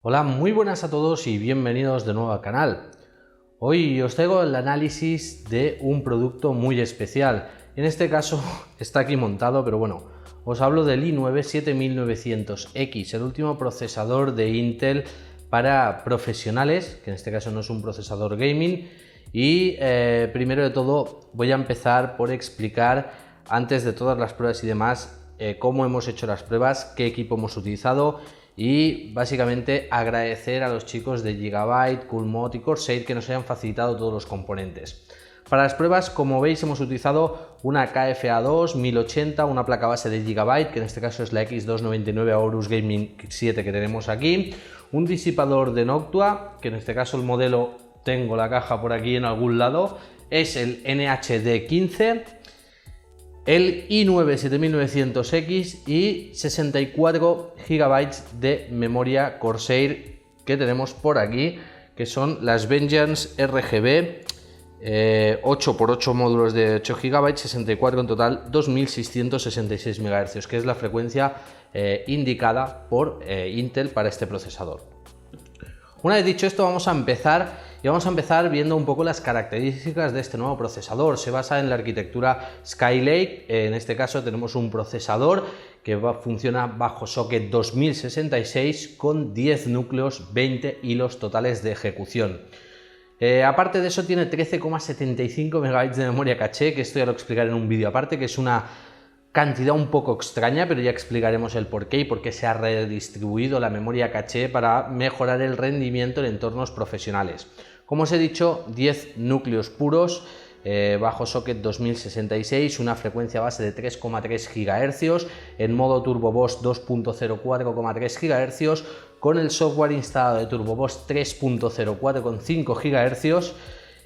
Hola, muy buenas a todos y bienvenidos de nuevo al canal. Hoy os traigo el análisis de un producto muy especial. En este caso está aquí montado, pero bueno, os hablo del i9 7900X, el último procesador de Intel para profesionales, que en este caso no es un procesador gaming. Y primero de todo voy a empezar por explicar, antes de todas las pruebas y demás, cómo hemos hecho las pruebas, qué equipo hemos utilizado y básicamente agradecer a los chicos de Gigabyte, Coolmod y Corsair que nos hayan facilitado todos los componentes. Para las pruebas, como veis, hemos utilizado una KFA2 1080, una placa base de Gigabyte, que en este caso es la X299 Aorus Gaming 7 que tenemos aquí, un disipador de Noctua, que en este caso el modelo, tengo la caja por aquí en algún lado, es el NHD15, el i9 7900X y 64 GB de memoria Corsair que tenemos por aquí, que son las Vengeance RGB, 8x8 módulos de 8 GB, 64 en total, 2666 MHz, que es la frecuencia indicada por Intel para este procesador. Una vez dicho esto, vamos a empezar viendo un poco las características de este nuevo procesador. Se basa en la arquitectura Skylake. En este caso tenemos un procesador que funciona bajo socket 2066 con 10 núcleos, 20 hilos totales de ejecución. Aparte de eso, tiene 13,75 MB de memoria caché, que esto ya lo explicaré en un vídeo aparte, que es una cantidad un poco extraña, pero ya explicaremos el porqué y por qué se ha redistribuido la memoria caché para mejorar el rendimiento en entornos profesionales. Como os he dicho, 10 núcleos puros, bajo socket 2066, una frecuencia base de 3,3 GHz, en modo Turbo Boost 2.0 4,3 GHz, con el software instalado de Turbo Boost 3.0 con 5 GHz.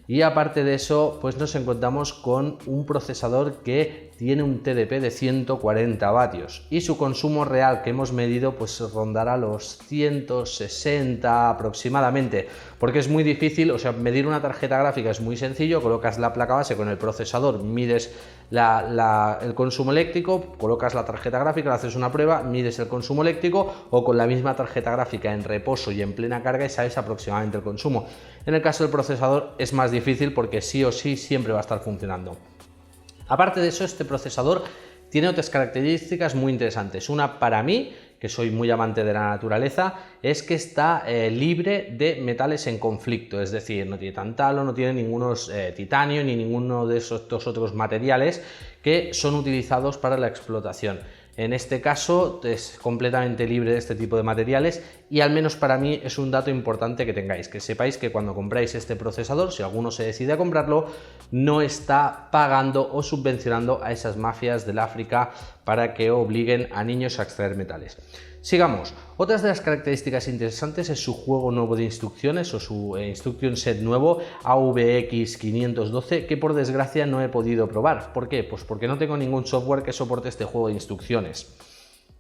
Y aparte de eso, pues nos encontramos con un procesador que tiene un TDP de 140 vatios y su consumo real que hemos medido pues rondará los 160 aproximadamente, porque es muy difícil, o sea, medir una tarjeta gráfica es muy sencillo, colocas la placa base con el procesador, mides el consumo eléctrico, colocas la tarjeta gráfica, le haces una prueba, mides el consumo eléctrico, o con la misma tarjeta gráfica en reposo y en plena carga y sabes aproximadamente el consumo. En el caso del procesador es más difícil porque sí o sí siempre va a estar funcionando. Aparte de eso, este procesador tiene otras características muy interesantes. Una, para mí, que soy muy amante de la naturaleza, es que está libre de metales en conflicto, es decir, no tiene tantalo, no tiene ninguno titanio ni ninguno de esos otros materiales que son utilizados para la explotación. En este caso es completamente libre de este tipo de materiales y al menos para mí es un dato importante que tengáis, que sepáis que cuando compráis este procesador, si alguno se decide a comprarlo, no está pagando o subvencionando a esas mafias del África para que obliguen a niños a extraer metales. Sigamos. Otras de las características interesantes es su juego nuevo de instrucciones o su instruction set nuevo AVX 512, que por desgracia no he podido probar. ¿Por qué? Pues porque no tengo ningún software que soporte este juego de instrucciones.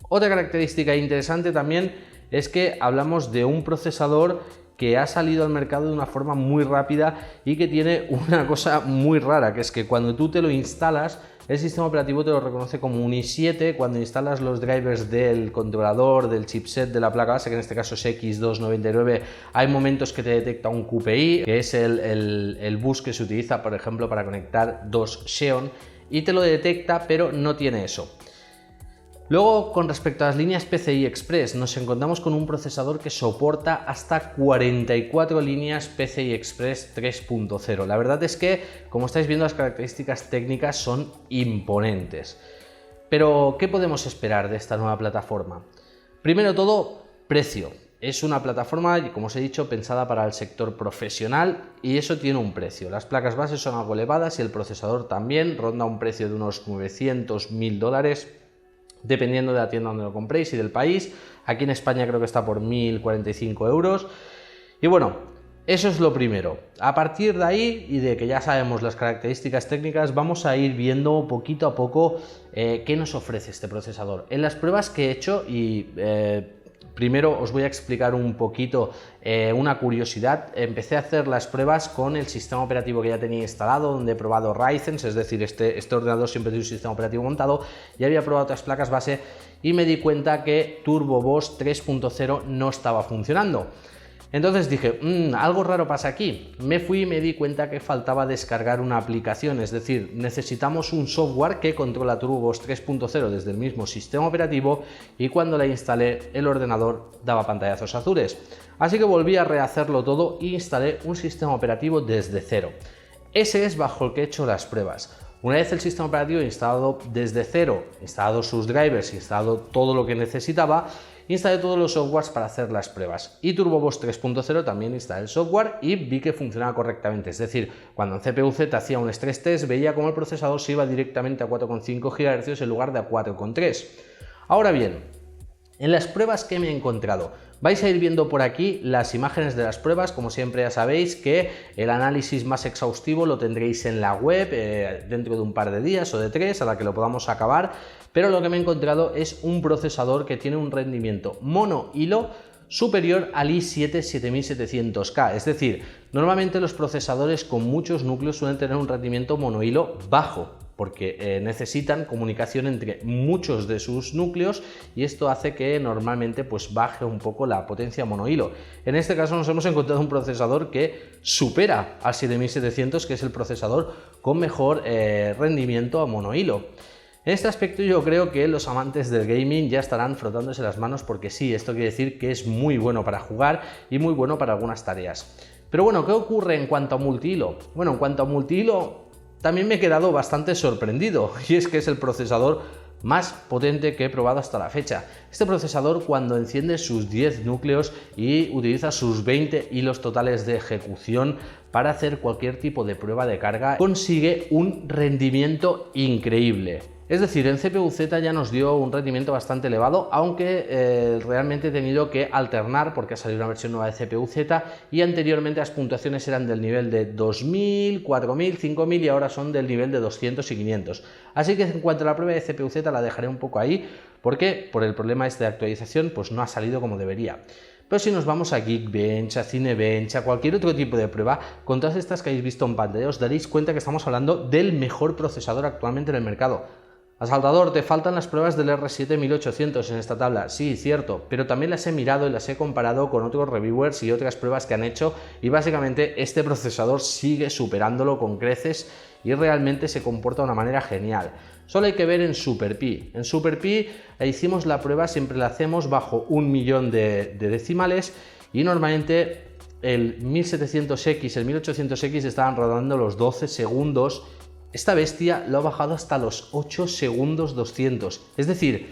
Otra característica interesante también es que hablamos de un procesador que ha salido al mercado de una forma muy rápida y que tiene una cosa muy rara, que es que cuando tú te lo instalas, el sistema operativo te lo reconoce como un i7. Cuando instalas los drivers del controlador, del chipset de la placa base, que en este caso es X299, hay momentos que te detecta un QPI, que es el bus que se utiliza, por ejemplo, para conectar dos Xeon, y te lo detecta, pero no tiene eso. Luego, con respecto a las líneas PCI Express, nos encontramos con un procesador que soporta hasta 44 líneas PCI Express 3.0. La verdad es que, como estáis viendo, las características técnicas son imponentes. Pero, ¿qué podemos esperar de esta nueva plataforma? Primero de todo, precio. Es una plataforma, como os he dicho, pensada para el sector profesional y eso tiene un precio. Las placas base son algo elevadas y el procesador también ronda un precio de unos 900.000 dólares. Dependiendo de la tienda donde lo compréis y del país. Aquí en España creo que está por 1.045 euros. Y bueno, eso es lo primero. A partir de ahí y de que ya sabemos las características técnicas, vamos a ir viendo poquito a poco qué nos ofrece este procesador. En las pruebas que he hecho y Primero os voy a explicar un poquito una curiosidad. Empecé a hacer las pruebas con el sistema operativo que ya tenía instalado, donde he probado Ryzen, es decir, este ordenador siempre tiene un sistema operativo montado, y había probado otras placas base y me di cuenta que TurboBoss 3.0 no estaba funcionando. Entonces dije, algo raro pasa aquí. Me fui y me di cuenta que faltaba descargar una aplicación, es decir, necesitamos un software que controla TurboBoss 3.0 desde el mismo sistema operativo, y cuando la instalé el ordenador daba pantallazos azules. Así que volví a rehacerlo todo e instalé un sistema operativo desde cero. Ese es bajo el que he hecho las pruebas. Una vez el sistema operativo instalado desde cero, instalado sus drivers, instalado todo lo que necesitaba, instalé todos los softwares para hacer las pruebas. Y TurboBoss 3.0 también instalé el software y vi que funcionaba correctamente. Es decir, cuando en CPU-Z hacía un stress test, veía cómo el procesador se iba directamente a 4,5 GHz en lugar de a 4,3. Ahora bien, en las pruebas que me he encontrado, vais a ir viendo por aquí las imágenes de las pruebas. Como siempre, ya sabéis que el análisis más exhaustivo lo tendréis en la web dentro de un par de días o de 3, a la que lo podamos acabar. Pero lo que me he encontrado es un procesador que tiene un rendimiento mono hilo superior al i7 7700K. Es decir, normalmente los procesadores con muchos núcleos suelen tener un rendimiento monohilo bajo, porque necesitan comunicación entre muchos de sus núcleos, y esto hace que normalmente pues baje un poco la potencia monohilo. En este caso nos hemos encontrado un procesador que supera al 7700, que es el procesador con mejor rendimiento a monohilo. En este aspecto yo creo que los amantes del gaming ya estarán frotándose las manos, porque sí, esto quiere decir que es muy bueno para jugar y muy bueno para algunas tareas. Pero bueno, ¿qué ocurre en cuanto a multihilo? Bueno, en cuanto a multihilo también me he quedado bastante sorprendido, y es que es el procesador más potente que he probado hasta la fecha. Este procesador, cuando enciende sus 10 núcleos y utiliza sus 20 hilos totales de ejecución para hacer cualquier tipo de prueba de carga, consigue un rendimiento increíble. Es decir, en CPU-Z ya nos dio un rendimiento bastante elevado, aunque realmente he tenido que alternar porque ha salido una versión nueva de CPU-Z, y anteriormente las puntuaciones eran del nivel de 2000, 4000, 5000 y ahora son del nivel de 200 y 500. Así que en cuanto a la prueba de CPU-Z la dejaré un poco ahí, porque por el problema este de actualización pues no ha salido como debería. Pero si nos vamos a Geekbench, a Cinebench, a cualquier otro tipo de prueba, con todas estas que habéis visto en pantalla, os daréis cuenta que estamos hablando del mejor procesador actualmente en el mercado. Salvador, te faltan las pruebas del R7 1800 en esta tabla. Sí, cierto, pero también las he mirado y las he comparado con otros reviewers y otras pruebas que han hecho, y básicamente este procesador sigue superándolo con creces y realmente se comporta de una manera genial. Solo hay que ver en SuperPi. En SuperPi hicimos la prueba, siempre la hacemos bajo 1.000.000 de decimales, y normalmente el 1700X, el 1800X estaban rodando los 12 segundos. Esta bestia lo ha bajado hasta los 8 segundos 200. Es decir,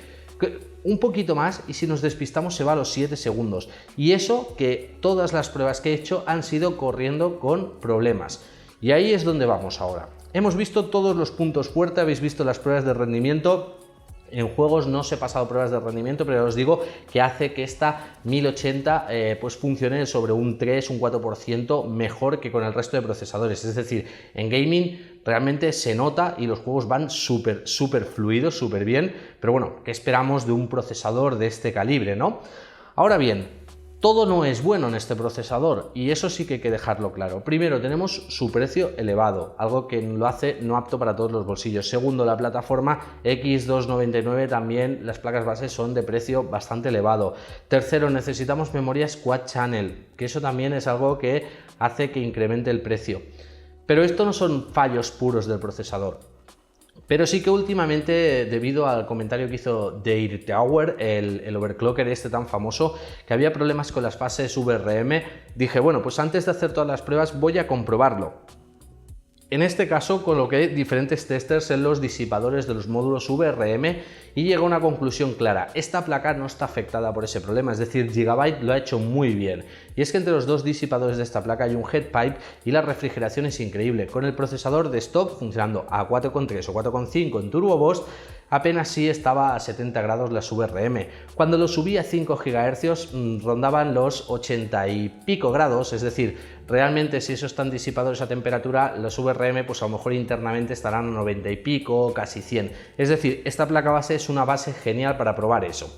un poquito más, y si nos despistamos se va a los 7 segundos. Y eso que todas las pruebas que he hecho han sido corriendo con problemas. Y ahí es donde vamos ahora. Hemos visto todos los puntos fuertes, habéis visto las pruebas de rendimiento. En juegos no os he pasado pruebas de rendimiento, pero os digo que hace que esta 1080 pues funcione sobre un 3, un 4% mejor que con el resto de procesadores. Es decir, en gaming realmente se nota y los juegos van súper fluidos, súper bien. Pero bueno, ¿qué esperamos de un procesador de este calibre, no? Ahora bien, todo no es bueno en este procesador, y eso sí que hay que dejarlo claro. Primero, tenemos su precio elevado, algo que lo hace no apto para todos los bolsillos. Segundo, la plataforma X299, también las placas base son de precio bastante elevado. Tercero, necesitamos memorias Quad Channel, que eso también es algo que hace que incremente el precio. Pero esto no son fallos puros del procesador. Pero sí que últimamente, debido al comentario que hizo Dale Tower, el overclocker este tan famoso, que había problemas con las fases VRM, dije, bueno, pues antes de hacer todas las pruebas voy a comprobarlo. En este caso coloqué diferentes testers en los disipadores de los módulos VRM y llegué a una conclusión clara: esta placa no está afectada por ese problema, es decir, Gigabyte lo ha hecho muy bien. Y es que entre los dos disipadores de esta placa hay un head pipe y la refrigeración es increíble. Con el procesador de stock funcionando a 4,3 o 4,5 en TurboBoss, apenas sí estaba a 70 grados las VRM. Cuando lo subí a 5 GHz rondaban los 80 y pico grados, es decir, realmente si eso están disipados a temperatura, los VRM pues a lo mejor internamente estarán a 90 y pico, casi 100. Es decir, esta placa base es una base genial para probar eso.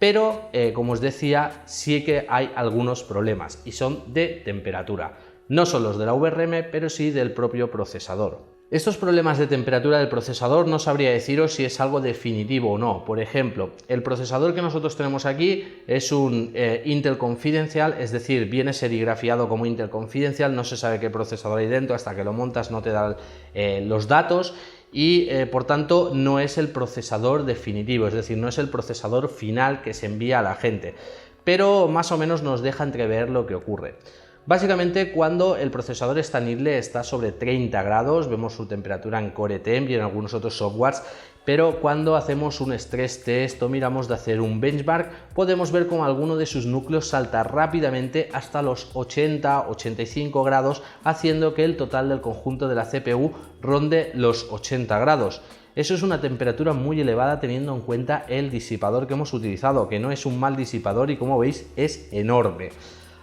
pero como os decía, sí que hay algunos problemas y son de temperatura. No son los de la VRM, pero sí del propio procesador. Estos problemas de temperatura del procesador no sabría deciros si es algo definitivo o no. Por ejemplo, el procesador que nosotros tenemos aquí es un Intel Confidential, es decir, viene serigrafiado como Intel Confidential, no se sabe qué procesador hay dentro, hasta que lo montas no te dan los datos y por tanto no es el procesador definitivo, es decir, no es el procesador final que se envía a la gente, pero más o menos nos deja entrever lo que ocurre. Básicamente, cuando el procesador está en idle está sobre 30 grados, vemos su temperatura en Core Temp y en algunos otros softwares, pero cuando hacemos un stress test o miramos de hacer un benchmark, podemos ver cómo alguno de sus núcleos salta rápidamente hasta los 80-85 grados, haciendo que el total del conjunto de la CPU ronde los 80 grados. Eso es una temperatura muy elevada teniendo en cuenta el disipador que hemos utilizado, que no es un mal disipador y como veis es enorme.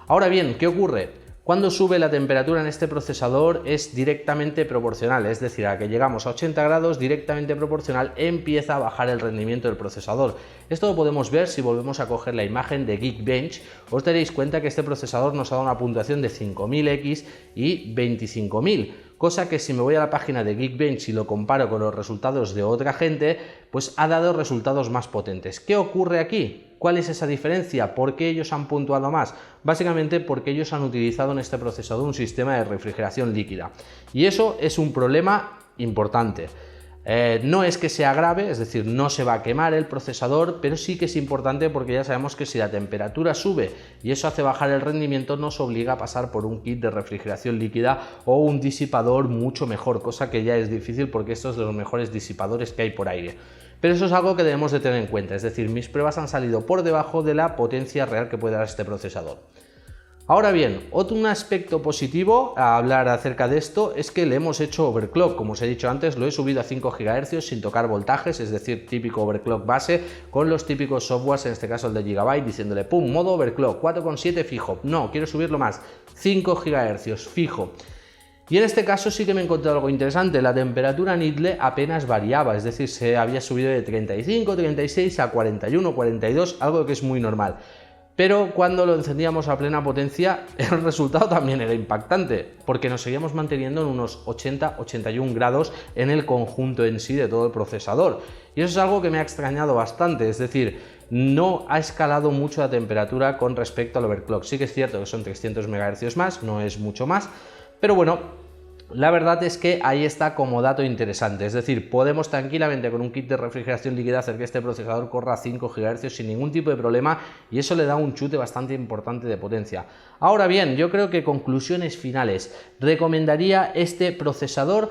Ahora bien, ¿qué ocurre? Cuando sube la temperatura en este procesador es directamente proporcional, es decir, a que llegamos a 80 grados directamente proporcional empieza a bajar el rendimiento del procesador. Esto lo podemos ver si volvemos a coger la imagen de Geekbench. Os daréis cuenta que este procesador nos ha dado una puntuación de 5000X y 25000, cosa que si me voy a la página de Geekbench y lo comparo con los resultados de otra gente, pues ha dado resultados más potentes. ¿Qué ocurre aquí? ¿Cuál es esa diferencia? ¿Por qué ellos han puntuado más? Básicamente porque ellos han utilizado en este procesador un sistema de refrigeración líquida. Y eso es un problema importante. No es que sea grave, es decir, no se va a quemar el procesador, pero sí que es importante porque ya sabemos que si la temperatura sube y eso hace bajar el rendimiento, nos obliga a pasar por un kit de refrigeración líquida o un disipador mucho mejor, cosa que ya es difícil porque estos son los mejores disipadores que hay por aire. Pero eso es algo que debemos de tener en cuenta, es decir, mis pruebas han salido por debajo de la potencia real que puede dar este procesador. Ahora bien, otro aspecto positivo a hablar acerca de esto es que le hemos hecho overclock. Como os he dicho antes, lo he subido a 5 GHz sin tocar voltajes, es decir, típico overclock base, con los típicos softwares, en este caso el de Gigabyte, diciéndole pum, modo overclock, 4,7 fijo, no, quiero subirlo más, 5 GHz fijo. Y en este caso sí que me he encontrado algo interesante, la temperatura en idle apenas variaba, es decir, se había subido de 35, 36 a 41, 42, algo que es muy normal. Pero cuando lo encendíamos a plena potencia, el resultado también era impactante, porque nos seguíamos manteniendo en unos 80-81 grados en el conjunto en sí de todo el procesador. Y eso es algo que me ha extrañado bastante, es decir, no ha escalado mucho la temperatura con respecto al overclock. Sí que es cierto que son 300 MHz más, no es mucho más, pero bueno, la verdad es que ahí está como dato interesante, es decir, podemos tranquilamente con un kit de refrigeración líquida hacer que este procesador corra a 5 GHz sin ningún tipo de problema y eso le da un chute bastante importante de potencia. Ahora bien, yo creo que conclusiones finales, ¿recomendaría este procesador?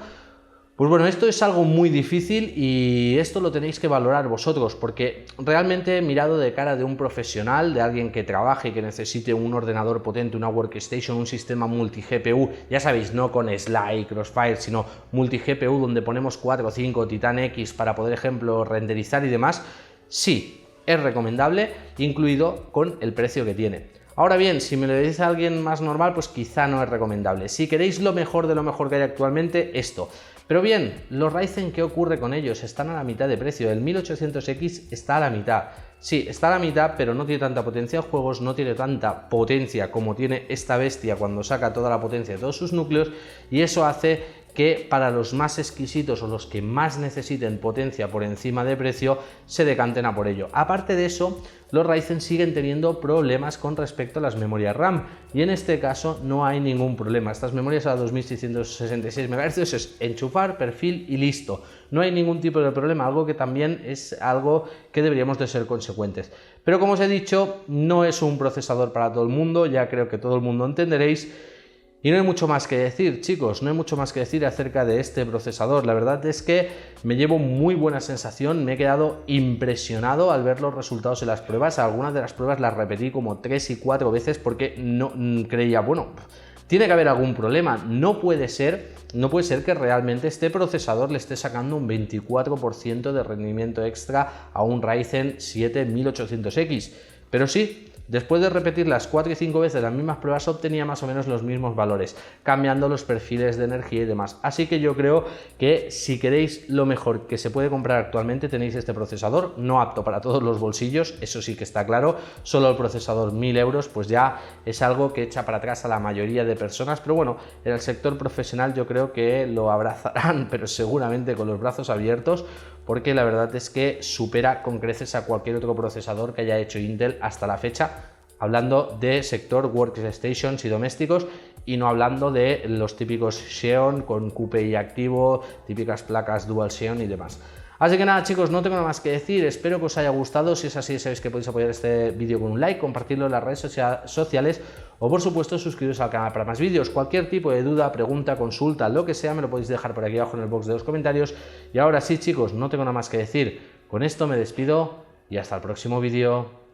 Pues bueno, esto es algo muy difícil y esto lo tenéis que valorar vosotros, porque realmente mirado de cara de un profesional, de alguien que trabaje y que necesite un ordenador potente, una workstation, un sistema multi-GPU, ya sabéis, no con Sly, Crossfire, sino multi-GPU donde ponemos 4 o 5 Titan X para poder, ejemplo, renderizar y demás, sí, es recomendable, incluido con el precio que tiene. Ahora bien, si me lo dice a alguien más normal, pues quizá no es recomendable. Si queréis lo mejor de lo mejor que hay actualmente, esto. Pero bien, los Ryzen, ¿qué ocurre con ellos? Están a la mitad de precio. El 1800X está a la mitad. Sí, está a la mitad, pero no tiene tanta potencia de juegos, no tiene tanta potencia como tiene esta bestia cuando saca toda la potencia de todos sus núcleos, y eso hace que para los más exquisitos o los que más necesiten potencia por encima de precio se decanten a por ello. Aparte de eso, los Ryzen siguen teniendo problemas con respecto a las memorias RAM y en este caso no hay ningún problema. Estas memorias a 2666 MHz es enchufar, perfil y listo. No hay ningún tipo de problema, algo que también es algo que deberíamos de ser consecuentes. Pero como os he dicho, no es un procesador para todo el mundo, ya creo que todo el mundo entenderéis. Y no hay mucho más que decir, chicos, no hay mucho más que decir acerca de este procesador. La verdad es que me llevo muy buena sensación, me he quedado impresionado al ver los resultados de las pruebas. Algunas de las pruebas las repetí como 3 y 4 veces porque no creía, bueno, tiene que haber algún problema. No puede ser que realmente este procesador le esté sacando un 24% de rendimiento extra a un Ryzen 7 1800X. Pero sí, después de repetir las 4 y 5 veces las mismas pruebas obtenía más o menos los mismos valores, cambiando los perfiles de energía y demás. Así que yo creo que si queréis lo mejor que se puede comprar actualmente, tenéis este procesador, no apto para todos los bolsillos, eso sí que está claro. Solo el procesador 1000 euros pues ya es algo que echa para atrás a la mayoría de personas, pero bueno, en el sector profesional yo creo que lo abrazarán, pero seguramente con los brazos abiertos, porque la verdad es que supera con creces a cualquier otro procesador que haya hecho Intel hasta la fecha, hablando de sector workstations y domésticos, y no hablando de los típicos Xeon con QPI activo, típicas placas Dual Xeon y demás. Así que nada, chicos, no tengo nada más que decir, espero que os haya gustado. Si es así, sabéis que podéis apoyar este vídeo con un like, compartirlo en las redes sociales o por supuesto suscribiros al canal para más vídeos. Cualquier tipo de duda, pregunta, consulta, lo que sea, me lo podéis dejar por aquí abajo en el box de los comentarios. Y ahora sí, chicos, no tengo nada más que decir. Con esto me despido y hasta el próximo vídeo.